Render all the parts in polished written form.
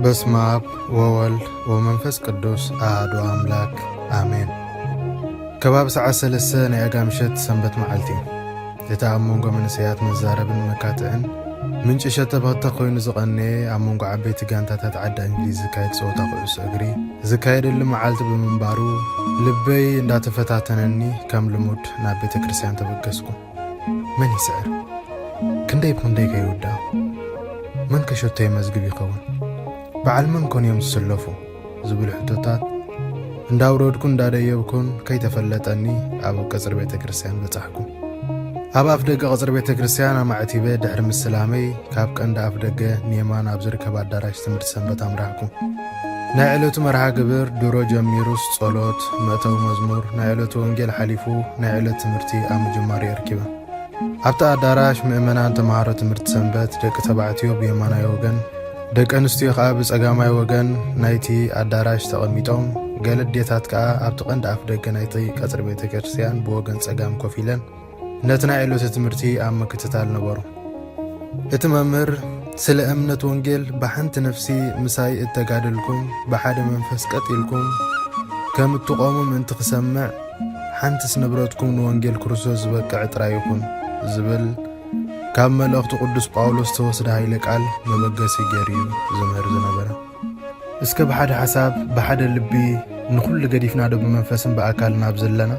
በስመ አብ ወወልድ ወመንፈስ ቅዱስ አሐዱ አምላክ አሜን። ከባብ ሰዓት 3 ናይ አጋምሸት ሰንበት መዓልቲ እቲ ኣብ መንጎ መንእሰያት መዛረብን መካትዕን ምንጭ ሸተባታ ኮይኑ ዝቐነየ ኣብ መንጎ ዓበይቲ ጋንታታት ዓዲ እንግሊዝ ዝካየድ ፀወታ ኩዕሶ እግሪ ዝካየደሉ መዓልቲ ብምንባሩ ልበይ እንዳተፈታተነኒ ከም ልሙድ ናብ ቤተ ክርስቲያን ተበገስኩ። መን ይስዕር? ክንደይ ብክንደይ ከይውዳእ? መን ከሸቶ የመዝግብ ይኸውን? በዓል መን ኮን እዮም ዝስለፉ ዝብል ሕቶታት እንዳውረድኩ እንዳደየብኩን ከይተፈለጠኒ ኣብ ቀጽር ቤተ ክርስቲያን በጻሕኩ። ኣብ ኣፍ ደገ ቀጽር ቤተ ክርስቲያን ኣማዕቲበ ድሕሪ ምስላመይ ካብ ቀንዲ ኣፍ ደገ ኒየማን ኣብ ዝርከብ ኣዳራሽ ትምህርቲ ሰንበት ኣምራሕኩ። ናይ ዕለቱ መርሃ ግብር ድሮ ጀሚሩስ ጸሎት፣ መእተዊ መዝሙር፣ ናይ ዕለቱ ወንጌል ሓሊፉ ናይ ዕለት ትምህርቲ ኣብ ምጅማር የርኪበ። ኣብቲ ኣዳራሽ ምእመናን ተምሃሮ ትምህርቲ ሰንበት ደቂ ተባዕትዮ ብየማናይ ወገን ደቂ ኣንስትዮ ከዓ ብጸጋማይ ወገን ናይቲ ኣዳራሽ ተቐሚጦም ገለ ዴታት ከዓ ኣብቲ ቀንዲ ኣፍ ደገ ናይቲ ቀጽሪ ቤተ ክርስቲያን ብወገን ጸጋም ኮፍ ኢለን ነቲ ናይ ዕለቱ ትምህርቲ ኣብ ምክትታል ነበሩ። እቲ መምህር ስለ እምነት ወንጌል ብሓንቲ ነፍሲ ምሳይ እተጋደልኩም ብሓደ መንፈስ ቀጢልኩም ከም እትቆሙ ምእንቲ ክሰምዕ ሓንቲስ ንብረትኩም ንወንጌል ክርስቶስ ዝበቅዕ ጥራይ ይኹን ዝብል ካብ መልእኽቲ ቅዱስ ጳውሎስ ተወስደ ኃይለ ቃል መበገሲ ገይሩ ዝምህር ዝነበረ። እስከ ብሓደ ሓሳብ ብሓደ ልቢ ንኹሉ ገዲፍና ዶ ብመንፈስን ብኣካልን ኣብ ዘለና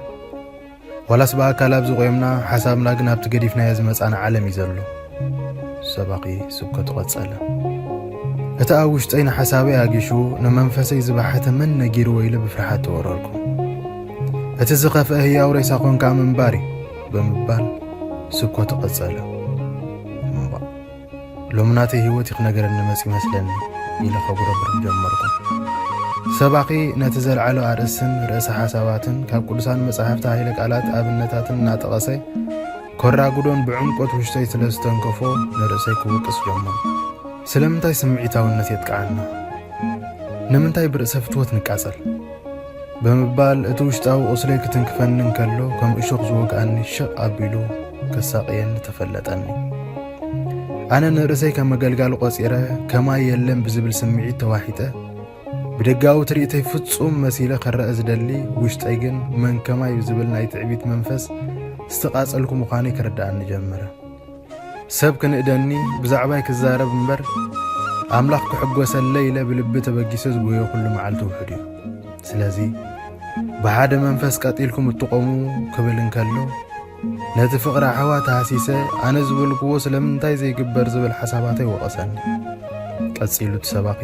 ዋላስ ብኣካል ኣብ ዝቆየምና ሓሳብና ግን ኣብቲ ገዲፍናዮ ዝመጻና ዓለም እዩ ዘሎ። ሰባኺ ስብከቱ ቐጸለ። እቲ ኣብ ውሽጠይ ንሓሳበይ ኣጊሹ ንመንፈሰይ ዝባሓተ መን ነጊሩ ወኢለ ብፍርሓት ተወረርኩ። እቲ ዝኸፍአ ህያው ሬሳ ኾንካ ምንባሪ ብምባል ስብከቱ ቐጸለ። ሎምናተይ ህይወት ይኽነገረኒ መጽ ይመስለኒ ኢለ ኸጉረብር ጀመርኩ። ሰባኺ ነቲ ዘለዓሎ ኣርእስን ርእሰ ሓሳባትን ካብ ቅዱሳን መጻሕፍቲ ኃይለ ቃላት ኣብነታትን እናጠቐሰ ኮራጉዶን ብዕምቆት ውሽጠይ ስለ ዝተንከፎ ንርእሰይ ክውቅስ ጀመር። ስለምንታይ ስምዒታውነት የጥቃዓና? ንምንታይ ብርእሰ ፍትወት ንቃጸል? ብምባል እቲ ውሽጣዊ ቁስለይ ክትንክፈኒ እንከሎ ከም እሾኽ ዝወግኣኒ ሽቕ ኣቢሉ ከሳቕየኒ ተፈለጠኒ። ኣነ ንርእሰይ ከም መገልጋሊ ቖጺረ ከማይ የለን ብዝብል ስምዒት ተዋሒጠ ብደጋዊ ትርኢተይ ፍጹም መሲለ ኸረአ ዝደሊ ውሽጠይ ግን መንከማይ ብዝብል ናይ ትዕቢት መንፈስ ዝተቓጸልኩ ምዃነይ ክርዳእኒ ጀመረ። ሰብ ክንእደኒ ብዛዕባይ ክዛረብ እምበር ኣምላኽ ክሕጐሰለ ኢለ ብልቢ ተበጊሰ ዝጐዮ ኩሉ መዓልቲ ውሕድ እዩ። ስለዚ ብሓደ መንፈስ ቀጢልኩም እትቆሙ ክብል እንከሎ ነቲ ፍቕሪ ኣሕዋ ተሃሲሰ ኣነ ዝበልክዎ ስለምንታይ ዘይግበር ዝብል ሓሳባተይ ወቐሰኒ። ቀጺሉ እቲ ሰባኺ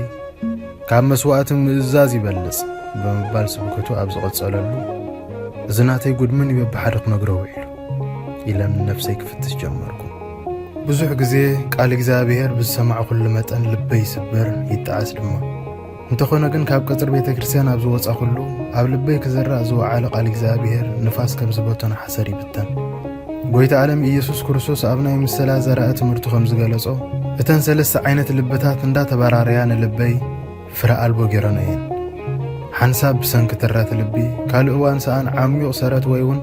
ካብ መስዋዕቲ ምእዛዝ ይበልጽ ብምባል ስብከቱ ኣብ ዝቐጸለሉ እዚ ናተይ ጉድምን ይበብሓደ ክነግሮ ውዒሉ ኢለም ነፍሰይ ክፍትሽ ጀመርኩ። ብዙሕ ግዜ ቃል እግዚኣብሔር ብዝሰማዕ ኩሉ መጠን ልበይ ይስበር ይጠዓስ ድማ እንተኾነ ግን ካብ ቀጽሪ ቤተ ክርስቲያን ኣብ ዝወፃ ኩሉ ኣብ ልበይ ክዘራእ ዝወዓለ ቃል እግዚኣብሔር ንፋስ ከም ዝበተነ ሓሰር ይብተን። ጎይታ ዓለም ኢየሱስ ክርስቶስ ኣብ ናይ ምሰላ ዘራእ ትምህርቱ ከም ዝገለጾ እተን 3 ዓይነት ልበታት እንዳተበራርያ ንልበይ ፍረ ኣልቦ ጌሮነ እየን። ሓንሳብ ብሰንኪ ትረት ልቢ ካልእ እዋን ሰኣን ዓሚቕ ሰረት ወይ እውን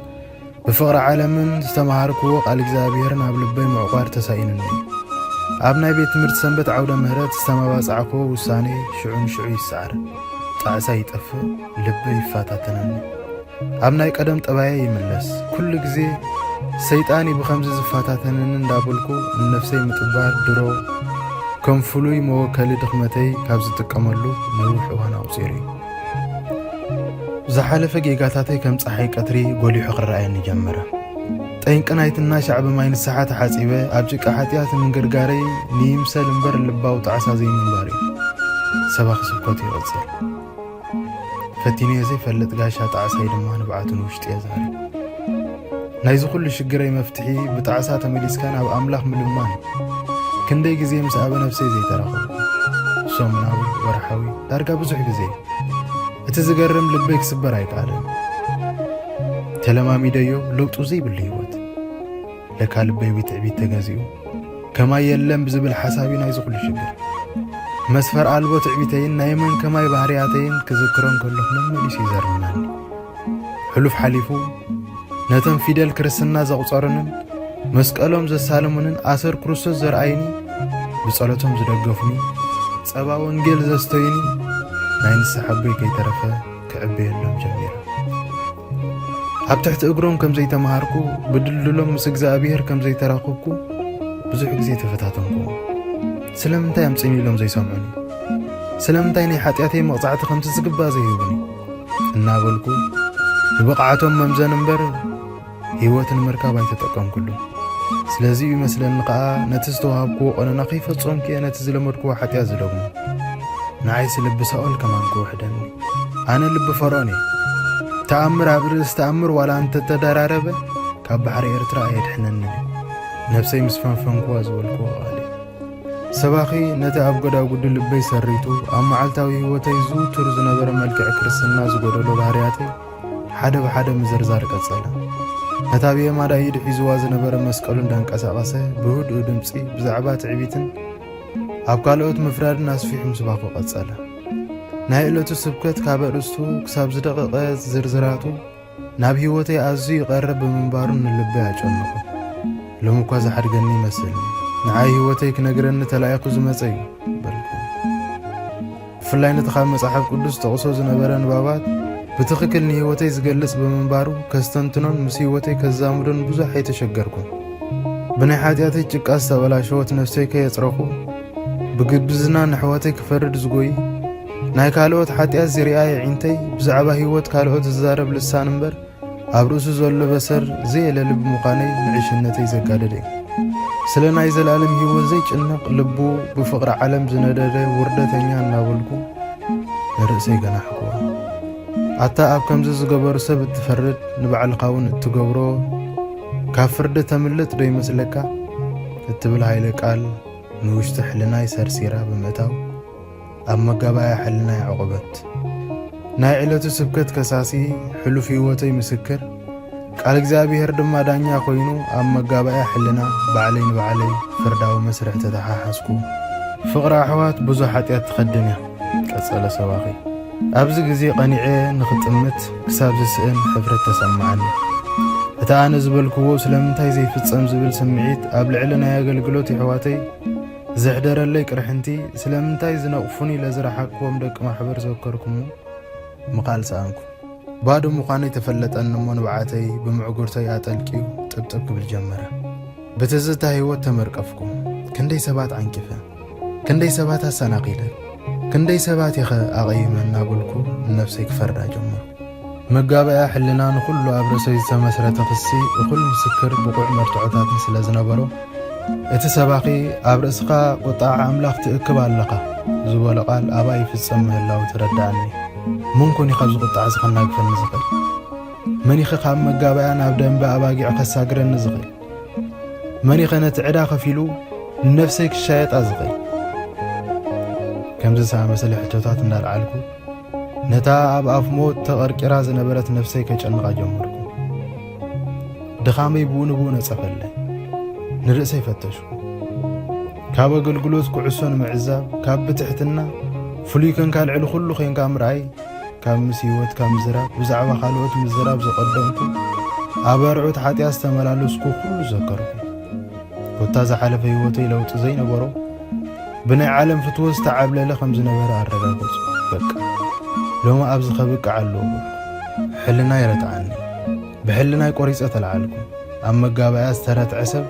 ብፍቕሪ ዓለምን ዝተምሃርክዎ ቃል እግዚኣብሔርን ኣብ ልበይ ምዕቋር ተሳኢኑኒ። ኣብ ናይ ቤት ትምህርቲ ሰንበት ዓውደ ምህረት ዝተመባጽዕክዎ ውሳኔ ሽዑን ሽዑ ይሰዓር፣ ጣዕሳ ይጠፍእ፣ ልበይ ይፋታተነኒ። ኣብ ናይ ቀደም ጠባየ ይምለስ። ኩሉ ግዜ ሰይጣኒ ብኸምዚ ዝፋታተነኒ እንዳበልኩ ንነፍሰይ ምጥባር ድሮ ከም ፍሉይ መወከሊ ድኽመተይ ካብ ዝጥቀመሉ ነዊሕ እዋን ኣውፂሩ እዩ። ዝሓለፈ ጌጋታተይ ከም ፀሓይ ቀትሪ ጐሊሑ ክረአየኒ ጀመረ። ጠይንቅናይትና ሻዕቢ ማይ ንስሓ ተሓጺበ ኣብ ጭቃ ሓጢኣት ምንግርጋረይ ንይምሰል እምበር ልባዊ ጣዕሳ ዘይምንባር እዩ። ሰባኺ ስብከቱ ይቐጽል። ፈቲነየ ዘይፈልጥ ጋሻ ጣዕሳይ ድማ ንብዓቱን ውሽጢ የዛሪ። ናይዚ ኩሉ ሽግረይ መፍትሒ ብጣዕሳ ተመሊስካ ናብ ኣምላኽ ምልማን ክንደይ ግዜ ምስ ኣበ ነፍሰይ ዘይተረኸቡ ሰሙናዊ ወርሓዊ ዳርጋ ብዙሕ ግዜ እቲ ዝገርም ልበይ ክስበር ኣይከኣለን። ተለማሚደዮ ለውጡ ዘይብሉ ህይወት ለካ ልበይ ብትዕቢት ተገዚኡ ከማይ የለን ብዝብል ሓሳቢ ናይ ዝኩሉ ሽግር መስፈር ኣልቦ ትዕቢተይን ናይ መን ከማይ ባህርያተይን ክዝክሮን ከለኹ መመሊሱ ይዘርምናኒ። ሕሉፍ ሓሊፉ ነተን ፊደል ክርስትና ዘቑፀሩንን መስቀሎም ዘሳለሙንን ኣሰር ክርስቶስ ዘርአይኒ ብጸሎቶም ዝደገፉኒ ፀባ ወንጌል ዘስተይኒ ናይ ንስሐ ኣቦይ ከይተረፈ ክዕበየሎም ጀሚረ ኣብ ትሕቲ እግሮም ከም ዘይተማሃርኩ ብድልሎም ምስ እግዚኣብሔር ከም ዘይተራኸብኩ ብዙሕ ግዜ ተፈታተንኩ ስለምንታይ ኣምፅኝ ኢሎም ዘይሰምዑኒ ስለምንታይ ናይ ሓጢኣተይ መቕፃዕቲ ከምቲ ዝግባእ ዘይህቡኒ እናበልኩ ንብቕዓቶም መምዘን እምበር ህይወትን ምርካብ ኣይተጠቀምኩሉ ስለዚ ይመስለኒ ከዓ ነቲ ዝተዋሃብክዎ ቆነና ከይፈጾምኪ ነቲ ዝለመድክዎ ሓጢኣት ዝደግሞ ንዓይሲ ልቢ ሳኦል ከማን ክውሕደኒ ኣነ ልቢ ፈርዖን እየ ተኣምር ኣብ ርእስ ተኣምር ዋላ እንተተደራረበ ካብ ባሕሪ ኤርትራ ኣየድሕነኒ ነፍሰይ ምስ ፈንፈንክዋ ዝበልክዎ ቃል ሰባኺ ነቲ ኣብ ጎዳጉዲ ልበይ ሰሪቱ ኣብ መዓልታዊ ህይወተይ ዝውቱር ዝነበረ መልክዕ ክርስትና ዝጎደሎ ባህርያተይ ሓደ ብሓደ ምዝርዛር ቀጸለ ነታ ብየማዳ ኢድ ሒዝዋ ዝነበረ መስቀሉ እንዳንቀሳቐሰ ብህድኡ ድምፂ ብዛዕባ ትዕቢትን ኣብ ካልኦት ምፍራድን ኣስፊሑ ምስባኹ ቀጸለ ናይ ዕለቱ ስብከት ካብ ኣርእስቱ ክሳብ ዝደቐቐ ዝርዝራቱ ናብ ህይወተይ ኣዝዩ ይቐርብ ብምንባሩን ንልበይ ኣጨነቑ ሎሚ እኳ ዝሓድገኒ ይመስል ንዓይ ህይወተይ ክነግረኒ ተላኢኹ ዝመፀ እዩ በልኩ ብፍላይ ነቲ ካብ መጽሓፍ ቅዱስ ተቕሶ ዝነበረ ንባባት ብትኽክል ንህይወተይ ዝገልጽ ብምንባሩ ከስተንትኖን ምስ ህይወተይ ከዛሙዶን ብዙሕ ኣይተሸገርኩ ብናይ ሓጢኣተይ ጭቃ ዝተበላሸወት ነፍሰይ ከየፅረኹ ብግብዝና ንሕወተይ ክፈርድ ዝጎይ ናይ ካልኦት ሓጢኣት ዝርኣየ ዒንተይ ብዛዕባ ህይወት ካልኦት ዝዛረብ ልሳን እምበር ኣብ ርእሱ ዘሎ በሰር ዘየለሊ ብምዃነይ ንዕሽነተይ ዘጋደደ እዩ ስለ ናይ ዘለኣለም ህይወት ዘይጭነቕ ልቡ ብፍቕሪ ዓለም ዝነደደ ውርደተኛ እናበልኩ ንርእሰይ ገናሕክዎ ኣታ ኣብ ከምዚ ዝገበሩ ሰብ እትፈርድ ንባዕልኻ እውን እትገብሮ ካብ ፍርዲ ተምልጥ ዶ ይመስለካ እትብል ሃይለ ቃል ንውሽጢ ሕልናይ ሰርሲራ ብምእታው ኣብ መጋባእያ ሕልናይ ዕቑበት ናይ ዕለቱ ስብከት ከሳሲ ሕሉፍ ህይወተይ ምስክር ቃል እግዚኣብሔር ድማ ዳኛ ኮይኑ ኣብ መጋባእያ ሕልና ባዕለይ ንባዕለይ ፍርዳዊ መስርሕ ተተሓሓዝኩ ፍቕሪ ኣሕዋት ብዙሕ ሓጢኣት ትኸድን እያ ቀጸለ ሰባኺ ኣብዚ ግዜ ቀኒዐ ንኽጥምት ክሳብ ዝስእን ሕፍረት ተሰማዓኒ እቲ ኣነ ዝበልክዎ ስለምንታይ ዘይፍጸም ዝብል ስምዒት ኣብ ልዕሊ ናይ ኣገልግሎት ኣሕዋተይ ዘሕደረለይ ቅርሕንቲ ስለምንታይ ዝነቕፉኒ ለዝረሓቅዎም ደቂ ማሕበር ዘከርኩሞ ምቓል ሰኣንኩ ባዶ ምዃነይ ተፈለጠኒ እሞ ንባዓተይ ብምዕጉርተይ ኣጠልቂዩ ጥብጥብ ክብል ጀመረ ብትዝታ ህይወት ተመርቀፍኩ ክንደይ ሰባት ዓንቂፈ ክንደይ ሰባት ኣሰናቒለ ክንደይ ሰባት ይኸ ኣቐይመ እናበልኩ ነፍሰይ ክፈርዳ ጀመሩ መጋባእያ ሕልና ንኹሉ ኣብ ርእሰይ ዝተመስረተ ክሲ እኹል ምስክር ብቑዕ መርትዖታትን ስለ ዝነበሮ እቲ ሰባኺ ኣብ ርእስኻ ቁጣዕ ኣምላኽ ትእክብ ኣለኻ ዝበሎ ቃል ኣባ ይፍጸም ምህላው ትረዳእኒ ምንኩን ኢኻ ዝቁጣዕ ዝኸናግፈኒ ዝኽእል መን ኢኸ ካብ መጋባእያ ናብ ደንቢ ኣባጊዕ ከሳግረኒ ዝኽእል መን ኢኸ ነቲ ዕዳ ከፊሉ ንነፍሰይ ክሻየጣ ዝኽእል ከምዚ ዝኣመሰለ ሕቶታት እንዳልዓልኩ ነታ ኣብ ኣፍ ሞት ተቐርቂራ ዝነበረት ነፍሰይ ከጨንቓ ጀመርኩ ድኻመይ ብኡ ንብኡ ነጸፈለይ ንርእሰይ ፈተሽኩ ካብ ኣገልግሎት ኩዕሶን ምዕዛብ ካብ ብትሕትና ፍሉይ ከንካልዕሊ ኩሉ ኸንካ ምርኣይ ካብ ምስ ህይወት ካብ ምዝራብ ብዛዕባ ካልኦት ምዝራብ ዘቐደምኩ ኣብ ኣርዑት ሓጢኣት ዝተመላለስኩ ኩሉ ዘከርኩ ኮታ ዝሓለፈ ህይወተይ ለውጢ ዘይነበሮ ብናይ ዓለም ፍትወ ዝተዓብለለ ከም ዝነበረ ኣረጋገጹ በቃ ሎሚ ኣብዚ ኸብቅዕ ኣለዎ ሕልና ይረትዓኒ ብሕልናይ ቆሪፀ ተለዓልኩ ኣብ መጋባእያ ዝተረትዐ ሰብ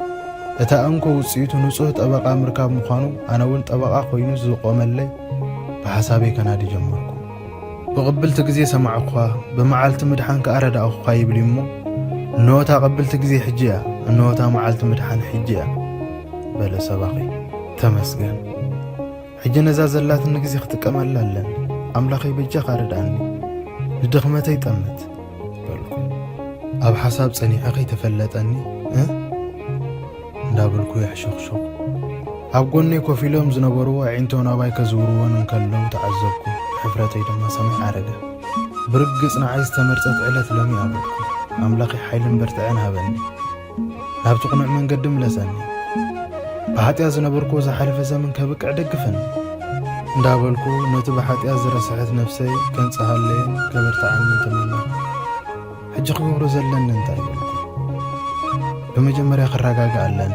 እታ እንኮ ውፅኢቱ ንጹህ ጠበቓ ምርካብ ምዃኑ ኣነ እውን ጠበቓ ኮይኑ ዝቆመለይ ብሓሳበይ ከናዲ ጀመርኩ ብቕብልቲ ግዜ ሰማዕኹኻ ብመዓልቲ ምድሓን ከኣረዳእኹኻ ይብል እሞ እንሆታ ቐብልቲ ግዜ ሕጂ እያ እንሆታ መዓልቲ ምድሓን ሕጂ እያ በለ ሰባኺ ተመስገን ሕጂ ነዛ ዘላትኒ ግዜ ክትጥቀመላ ኣለኒ ኣምላኸይ በጃኻ ርዳእኒ ንድኽመተይ ጠመት በልኩ ኣብ ሓሳብ ጸኒዐ ከይተፈለጠኒ እንዳበልኩ የሕሸኽሸኹ ኣብ ጎነይ ኮፍ ኢሎም ዝነበሩ ኣዒንቶ ናባይ ከዝውርዎን እንከለዉ ተዓዘብኩ ሕፍረተይ ድማ ሰማይ ዓረገ ብርግጽ ንዓይ ዝተመርጸት ዕለት ሎሚ ኣበልኩ ኣምላኸይ ሓይልን በርትዐን ሃበኒ ናብቲ ቕኑዕ መንገዲ ምለሰኒ ብሓጢኣት ዝነበርክዎ ዝሓለፈ ዘመን ከብቅዕ ደግፈኒ እንዳበልኩ ነቲ ብሓጢኣት ዝረስሐት ነፍሰይ ከንጽሃለየን ከበርትዓንን ትምነ ሕጂ ክገብሮ ዘለኒ እንታይ በልኩ በመጀመርያ ክረጋጋ ኣለኒ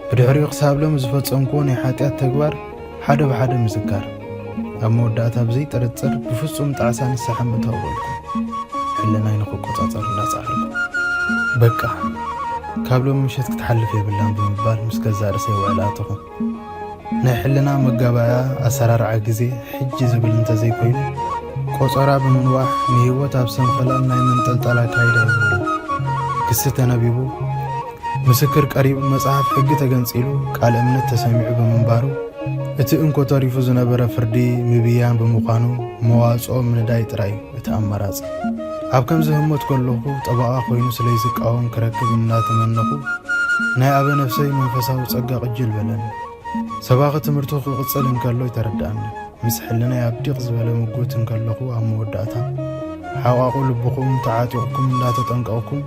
ብድሕሪኡ ክሳብ ሎም ዝፈጸምክዎ ናይ ሓጢኣት ተግባር حدا بحدا مسكر أما ودعتها بزي ترتر بفصم تعسان السحمة تاولكم حلنا ينقو قطاطر الناس أهلكم بكا كابلو مشيت كتحلف يبلان بمبال مسكزا رسي وعلاتكم نحلنا مقابايا أسرار عاقزي حج زبل انت زي كوينو قصرا بمنواح نهيوات أبسن فلان نايمن تلتالا كايدا يبلو كستنا بيبو مسكر قريب مصحف حق تغنصيلو قال امنت تسمع بمنبارو እቲ እንኮ ተሪፉ ዝነበረ ፍርዲ ምብያን በመዃኑ መዋጽኦ ምንዳይ ጥራይ እቲ አማራጽ ኣብ ከም ዝህሞት ከለኹ ጠባቃ ኮይኑ ስለይዝቃወም ክረክብ እናተመነኹ ናይ ኣበ ነፍሰይ መንፈሳዊ ጸጋ ቅጅል በለን ሰባኺ ትምህርቱ ክቅጽል እንከሎ ይተረዳእኒ ምስ ሕልናይ ኣብዲቕ ዝበለ ምጉት እንከለኹ ኣብ መወዳእታ ሓቋቁ ልብኹም ተዓጢቕኩም እንዳተጠንቀቕኩም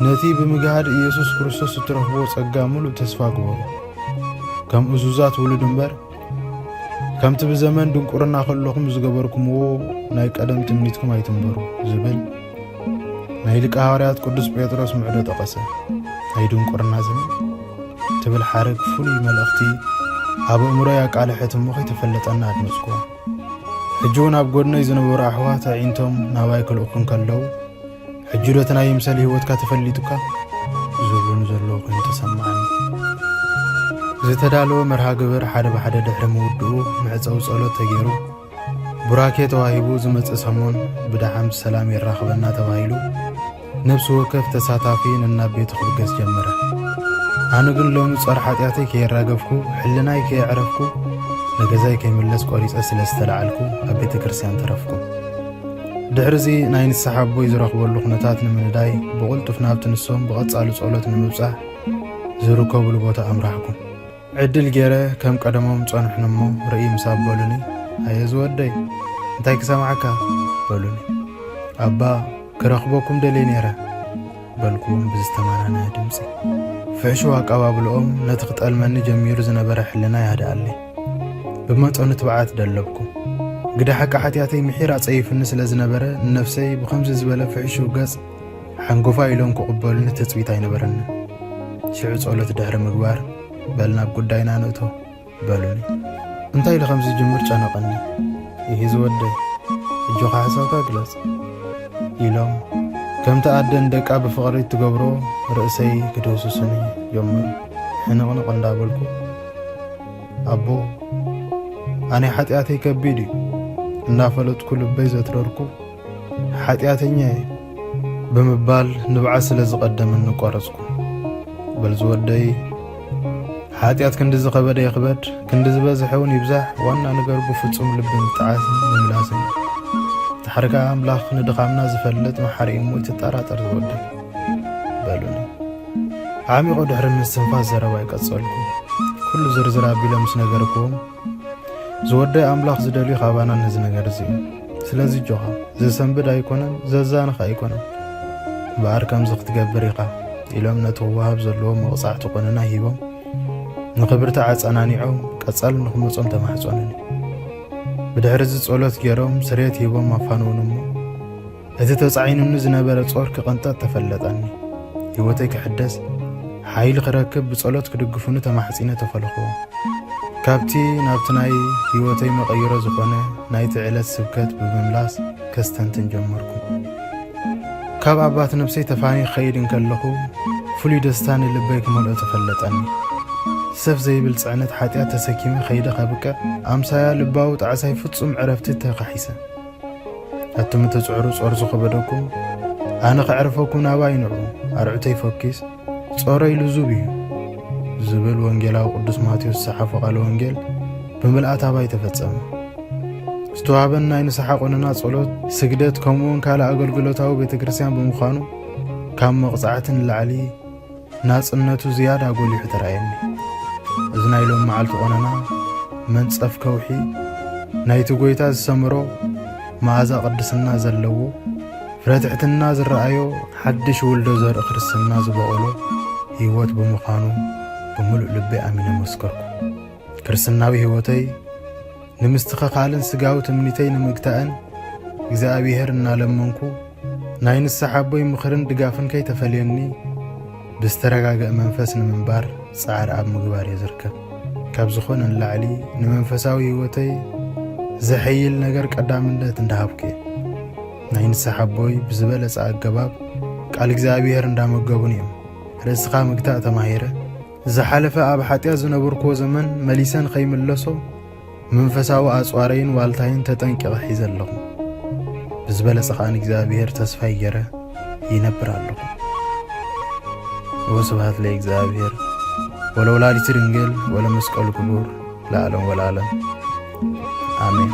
ነቲ ብምግሃድ ኢየሱስ ክርስቶስ እትረኽቦ ጸጋ ሙሉእ ተስፋ ግበሩ ከም እዙዛት ውሉድ እምበር ከምቲ ብዘመን ድንቁርና ከለኹም ዝገበርኩምዎ ናይ ቀደም ትምኒትኩም ኣይትንበሩ ዝብል ናይ ሊቀ ሐዋርያት ቅዱስ ጴጥሮስ ምዕዶ ጠቐሰ ናይ ድንቁርና ዘመን ትብል ሓረግ ፍሉይ መልእኽቲ ኣብ እምሮይ ኣቃልሕት እሞ ከይተፈለጠና ኣድመፅኩ ሕጂ እውን ኣብ ጎድነይ ዝነበሩ ኣሕዋት ኣዒንቶም ናባይ ክልእኹን ከለዉ ሕጂ ዶ እቲ ናይ ምሰሊ ህይወትካ ተፈሊጡካ ዝብሉን ዘለዉ ኮይኑ ተሰማዓኒ ዝተዳለወ መርሃ ግብር ሓደ ብሓደ ድሕሪ ምውድኡ ምዕፀው ጸሎት ተገይሩ ቡራኬ ተዋሂቡ ዝመጽእ ሰሞን ብድሓም ሰላም ይራኽበና ተባሂሉ ነብሲ ወከፍ ተሳታፊ ነናብ ቤቱ ክብገስ ጀመረ ኣነ ግን ሎሚ ጸር ሓጢኣተይ ከይራገፍኩ ሕልናይ ከይዕረፍኩ ነገዛይ ከይምለስ ቆሪፀ ስለ ዝተለዓልኩ ኣብ ቤተ ክርስቲያን ተረፍኩ ድሕሪዚ ናይ ንስሓ ቦይ ዝረኽበሉ ኩነታት ንምንዳይ ብቕልጡፍ ናብቲ ንሶም ብቐጻሉ ጸሎት ንምብጻሕ ዝርከብሉ ቦታ ኣምራሕኩ ዕድል ገይረ ከም ቀደሞም ጸንሕንሞ ርኢ ምሳብ በሉኒ ኣየ ዝወደይ እንታይ ክሰማዓካ በሉኒ ኣባ ክረኽበኩም ደልየ ነይረ በልኩም ብዝተማናነ ድምፂ ፍዕሹ ኣቀባብልኦም ነቲ ክጠልመኒ ጀሚሩ ዝነበረ ሕልና ያህድኣለይ ብመጠኑ ትብዓት ደለብኩ ግዳ ሓቂ ሓጢኣተይ ምሒር ኣጸይፍኒ ስለ ዝነበረ ንነፍሰይ ብኸምዚ ዝበለ ፍዕሹ ገጽ ሓንጎፋ ኢሎም ክቕበሉኒ ተፅቢት ኣይነበረኒ ሽዑ ጸሎት ድሕሪ ምግባር በልናብ ጉዳይና ንእቶ በሉኒ እንታይ ለኸምዚ ጅምር ጨነቐኒ ይህ ዝወደይ እጆኻ ሓሳብካ ግለጽ ኢሎም ከምቲ ኣደን ደቃ ብፍቕሪ ትገብሮ ርእሰይ ክድህሱስኒ ጀመሩ ሕንቕንቕ እንዳበልኩ ኣቦ ኣነ ሓጢኣተይ ከቢድ እዩ እናፈለጥኩ ልበይ ዘትረርኩ ሓጢኣተኛ ብምባል ንብዓ ስለ ዝቐደመኒ ቆረጽኩ በል ዝወደይ ሓጢኣት ክንዲ ዝኸበደ ይኽበድ ክንዲ ዝበዝሐ እውን ይብዛሕ ዋና ነገር ብፍጹም ልቢ ምጥዓስን ምምላስን ተሓርካ ኣምላኽ ንድኻምና ዝፈልጥ መሓሪ እሞ ይትጠራጠር ዝወደይ በሉኒ ዓሚቑ ድሕሪ ምስትንፋስ ዘረባ ይቀጸልኩ ኩሉ ዝርዝር ኣቢለ ምስ ነገርክዎም ዝወደይ ኣምላኽ ዝደልዩ ኻባና ነዚ ነገር እዚ ስለዚ ጆኻ ዝሰንብድ ኣይኮነን ዘዛንኽ ኣይኮነን በኣር ከምዚ ክትገብር ኢኻ ኢሎም ነቲ ክወሃብ ዘለዎ መቕጻዕቲ ቁንና ሂቦም ንኽብርቲ ዓጸናኒዖም ቀጸል ንኽመጾም ተማሕጾንኒ ብድሕሪ እዚ ጸሎት ገይሮም ስርየት ሂቦም ኣፋንውን እሞ እቲ ተጻዒኑኒ ዝነበረ ጾር ክቕንጠጥ ተፈለጠኒ ህይወተይ ክሕደስ ሓይሊ ክረክብ ብጸሎት ክድግፉኒ ተማሕጺነ ተፈልኽዎም ካብቲ ናብቲ ናይ ህይወተይ መቐይሮ ዝኾነ ናይቲ ዕለት ስብከት ብምምላስ ከስተንትን ጀመርኩ ካብ ኣባት ነብሰይ ተፋኒ ክኸይድ እንከለኹ ፍሉይ ደስታ ንልበይ ክመልኦ ተፈለጠኒ ሰብ ዘይብል ጽዕነት ሓጢኣት ተሰኪመ ኸይደ ኸብቅዕ ኣምሳያ ልባዊ ጣዕሳይ ፍጹም ዕረፍቲ ተኻሒሰ ኣቱም ተጽዕሩ ጾር ዝኸበደኩም ኣነ ኸዕርፈኩም ናባ ይንዑ ኣርዑተይ ፈኪስ ጾረይ ልዙብ እዩ ዝብል ወንጌላዊ ቅዱስ ማቴዎስ ዝሰሓፈ ቃለ ወንጌል ብምልኣት ኣባይ ተፈጸመ ዝተዋሃበን ናይ ንስሓ ቁንና ጸሎት ስግደት ከምኡውን ካልእ ኣገልግሎታዊ ቤተ ክርስቲያን ብምዃኑ ካብ መቕጻዕትን ላዕሊ ናጽነቱ ዝያዳ ጐሊሑ ተራእየኒ እዚ ናይ ሎም መዓልቲ ቁነና መንጸፍ ከውሒ ናይቲ ጐይታ ዝሰምሮ መዓዛ ቅድስና ዘለዎ ፍረትሕትና ዝረአዮ ሓድሽ ውልዶ ዘርኢ ክርስትና ዝበቐሎ ህይወት ብምዃኑ ብምሉእ ልበይ ኣሚነ መስከርኩ ክርስትናዊ ህይወተይ ንምስትኽኻልን ስጋዊ ትምኒተይ ንምግታእን እግዚኣብሔር እናለመንኩ ናይ ንስሓ ቦይ ምኽርን ድጋፍን ከይተፈልየኒ ብዝተረጋግአ መንፈስ ንምንባር ጻዕሪ ኣብ ምግባር እየ ዝርከብ ካብ ዝኾነ ንላዕሊ ንመንፈሳዊ ህይወተይ ዘሐይል ነገር ቀዳምነት እንዳሃብከ ናይ ንስሓ ቦይ ብዝበለጸ ኣገባብ ቃል እግዚአብሔር እንዳመገቡን እዮም ርእስኻ ምግታእ ተማሂረ ዝሓለፈ ኣብ ኃጢአት ዝነበርክዎ ዘመን መሊሰን ከይምለሶ መንፈሳዊ ኣጽዋረይን ዋልታይን ተጠንቂቐ ሒዘ ኣለኹ ብዝበለጸ ኸኣን እግዚአብሔር ተስፋ ይገረ ይነብር ኣለኹ ወስብሐት ለእግዚአብሔር ወለወላዲቱ ድንግል ወለመስቀሉ ክቡር ለዓለም ወለዓለም አሜን።